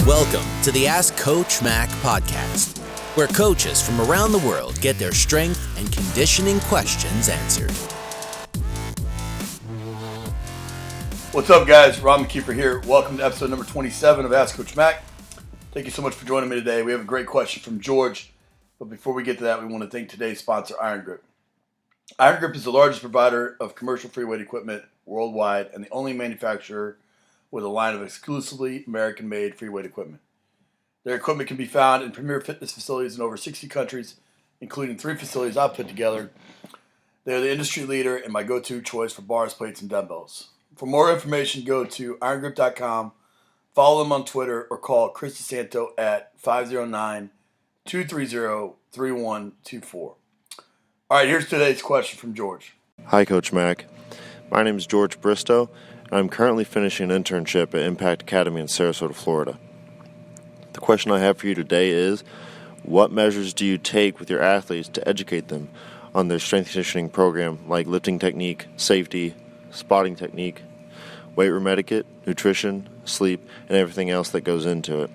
Welcome to the Ask Coach Mac podcast, where coaches from around the world get their strength and conditioning questions answered. What's up, guys? Rob McKeefery here. Welcome to episode number 27 of Ask Coach Mac. Thank you so much for joining me today. We have a great question from George, but before we get to that, we want to thank today's sponsor, Iron Grip. Iron Grip is the largest provider of commercial free weight equipment worldwide and the only manufacturer with a line of exclusively American-made free weight equipment. Their equipment can be found in premier fitness facilities in over 60 countries, including 3 facilities I've put together. They are the industry leader and my go-to choice for bars, plates, and dumbbells. For more information, go to irongrip.com, follow them on Twitter, or call Chris DeSanto at 509-230-3124. All right, here's today's question from George. Hi, Coach Mac. My name is George Bristow, and I'm currently finishing an internship at Impact Academy in Sarasota, Florida. The question I have for you today is, what measures do you take with your athletes to educate them on their strength conditioning program, like lifting technique, safety, spotting technique, weight room etiquette, nutrition, sleep, and everything else that goes into it,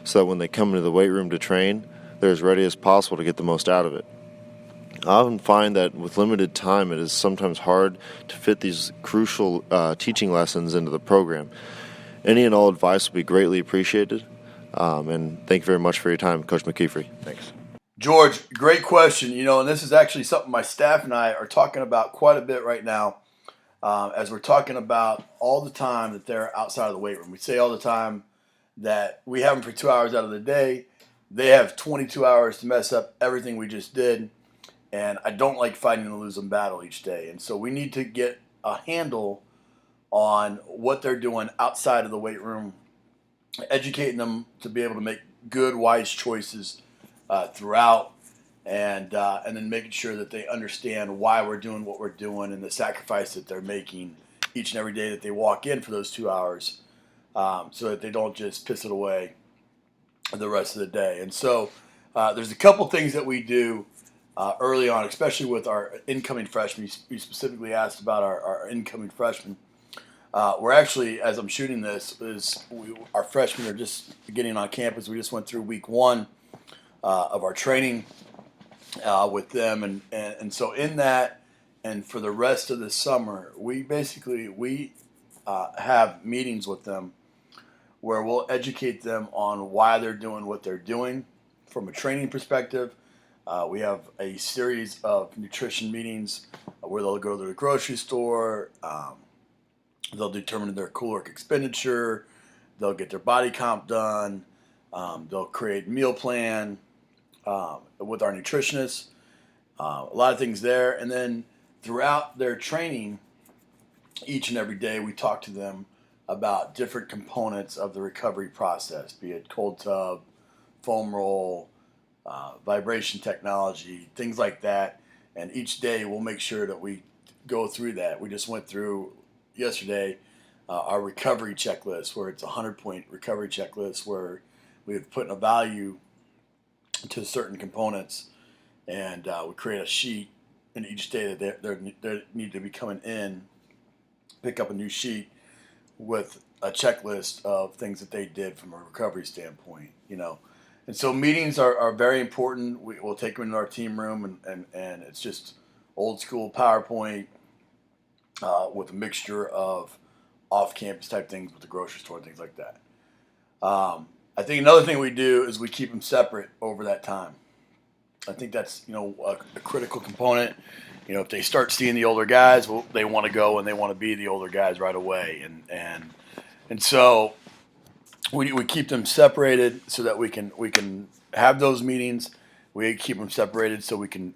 so that when they come into the weight room to train, they're as ready as possible to get the most out of it? I often find that with limited time, it is sometimes hard to fit these crucial teaching lessons into the program. Any and all advice will be greatly appreciated. And thank you very much for your time, Coach McKeefery. Thanks. George, great question. And this is actually something my staff and I are talking about quite a bit right now, as we're talking about all the time that they're outside of the weight room. We say all the time that we have them for 2 hours out of the day. They have 22 hours to mess up everything we just did. And I don't like fighting a losing battle each day. And so we need to get a handle on what they're doing outside of the weight room, educating them to be able to make good, wise choices throughout, and then making sure that they understand why we're doing what we're doing and the sacrifice that they're making each and every day that they walk in for those 2 hours, so that they don't just piss it away the rest of the day. And so there's a couple things that we do early on, especially with our incoming freshmen. You specifically asked about our incoming freshmen. We're actually, as I'm shooting this, our freshmen are just getting on campus. We just went through week 1 of our training with them, and so in that, and for the rest of the summer, we have meetings with them where we'll educate them on why they're doing what they're doing from a training perspective. We have a series of nutrition meetings where they'll go to the grocery store. They'll determine their caloric expenditure. They'll get their body comp done. They'll create a meal plan with our nutritionists. A lot of things there. And then throughout their training, each and every day, we talk to them about different components of the recovery process, be it cold tub, foam roll, vibration technology, things like that. And each day we'll make sure that we go through that. We just went through yesterday our recovery checklist, where it's a 100-point recovery checklist where we've put a value to certain components, and we create a sheet, and each day that they need to be coming in, pick up a new sheet with a checklist of things that they did from a recovery standpoint, And so meetings are very important. We'll take them into our team room, and it's just old school PowerPoint with a mixture of off-campus type things with the grocery store and things like that. I think another thing we do is we keep them separate over that time. I think that's a critical component. If they start seeing the older guys, well, they want to go and they want to be the older guys right away, and so. We keep them separated so that we can have those meetings. We keep them separated so we can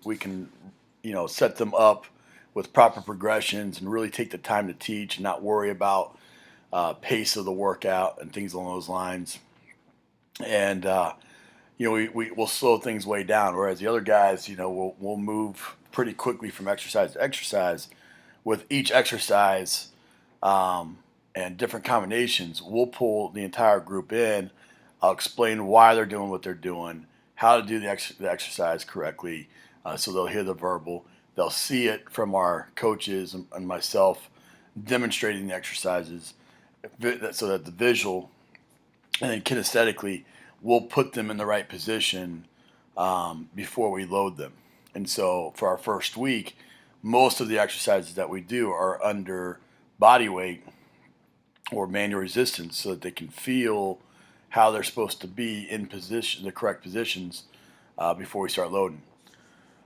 set them up with proper progressions and really take the time to teach and not worry about pace of the workout and things along those lines. And we'll slow things way down, whereas the other guys we'll move pretty quickly from exercise to exercise. With each exercise. And different combinations, we'll pull the entire group in. I'll explain why they're doing what they're doing, how to do the exercise correctly, so they'll hear the verbal. They'll see it from our coaches and myself demonstrating the exercises so that the visual and then kinesthetically, we'll put them in the right position before we load them. And so for our first week, most of the exercises that we do are under body weight or manual resistance so that they can feel how they're supposed to be in position, the correct positions before we start loading.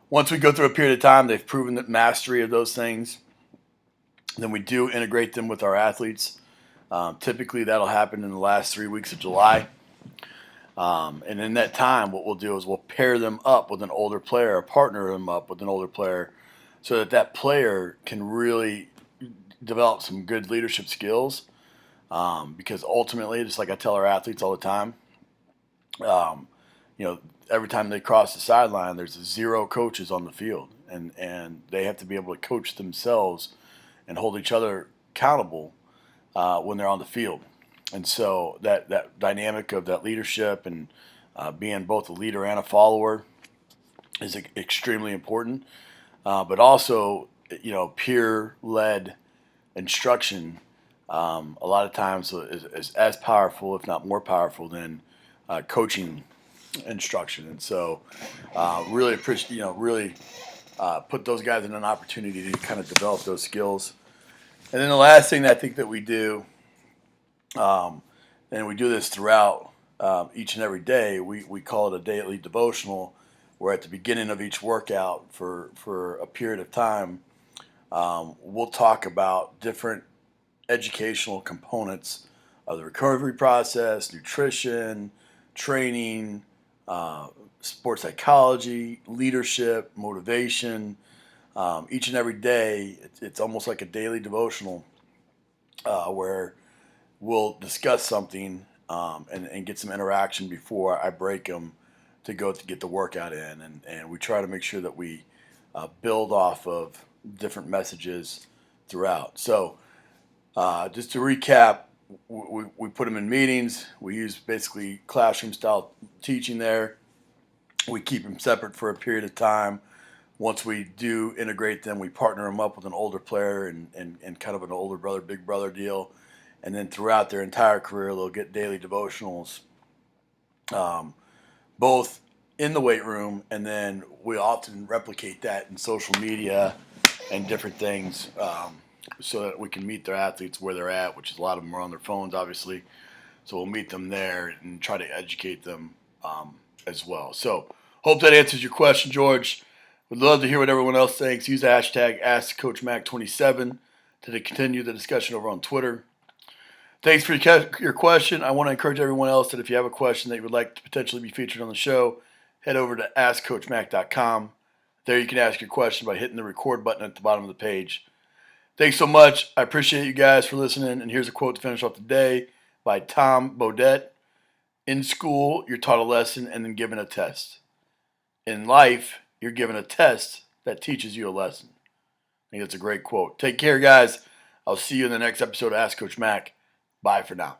Once we go through a period of time, they've proven that mastery of those things, then we do integrate them with our athletes. Typically, that'll happen in the last 3 weeks of July. And in that time, what we'll do is we'll pair them up with an older player, or partner them up with an older player, so that that player can really develop some good leadership skills. Because ultimately, just like I tell our athletes all the time, every time they cross the sideline, there's 0 coaches on the field, and they have to be able to coach themselves and hold each other accountable when they're on the field. And so that dynamic of that leadership and being both a leader and a follower is extremely important. But also, peer-led instruction a lot of times is as powerful, if not more powerful, than coaching instruction. And so really appreciate, put those guys in an opportunity to kind of develop those skills. And then the last thing that I think that we do, and we do this throughout each and every day, we call it a daily devotional, where at the beginning of each workout for a period of time, we'll talk about different educational components of the recovery process, nutrition, training, sports psychology, leadership, motivation. Each and every day, it's almost like a daily devotional where we'll discuss something and get some interaction before I break them to go to get the workout in. And we try to make sure that we build off of different messages throughout. So just to recap, we put them in meetings. We use basically classroom-style teaching there. We keep them separate for a period of time. Once we do integrate them, we partner them up with an older player and kind of an older brother, big brother deal. And then throughout their entire career, they'll get daily devotionals, both in the weight room, and then we often replicate that in social media and different things so that we can meet their athletes where they're at, which is a lot of them are on their phones, obviously. So we'll meet them there and try to educate them as well. So hope that answers your question, George. Would love to hear what everyone else thinks. Use the hashtag AskCoachMac27 to continue the discussion over on Twitter. Thanks for your question. I want to encourage everyone else that if you have a question that you would like to potentially be featured on the show, head over to AskCoachMac.com. There you can ask your question by hitting the record button at the bottom of the page. Thanks so much. I appreciate you guys for listening. And here's a quote to finish off the day by Tom Bodett. In school, you're taught a lesson and then given a test. In life, you're given a test that teaches you a lesson. I think that's a great quote. Take care, guys. I'll see you in the next episode of Ask Coach Mac. Bye for now.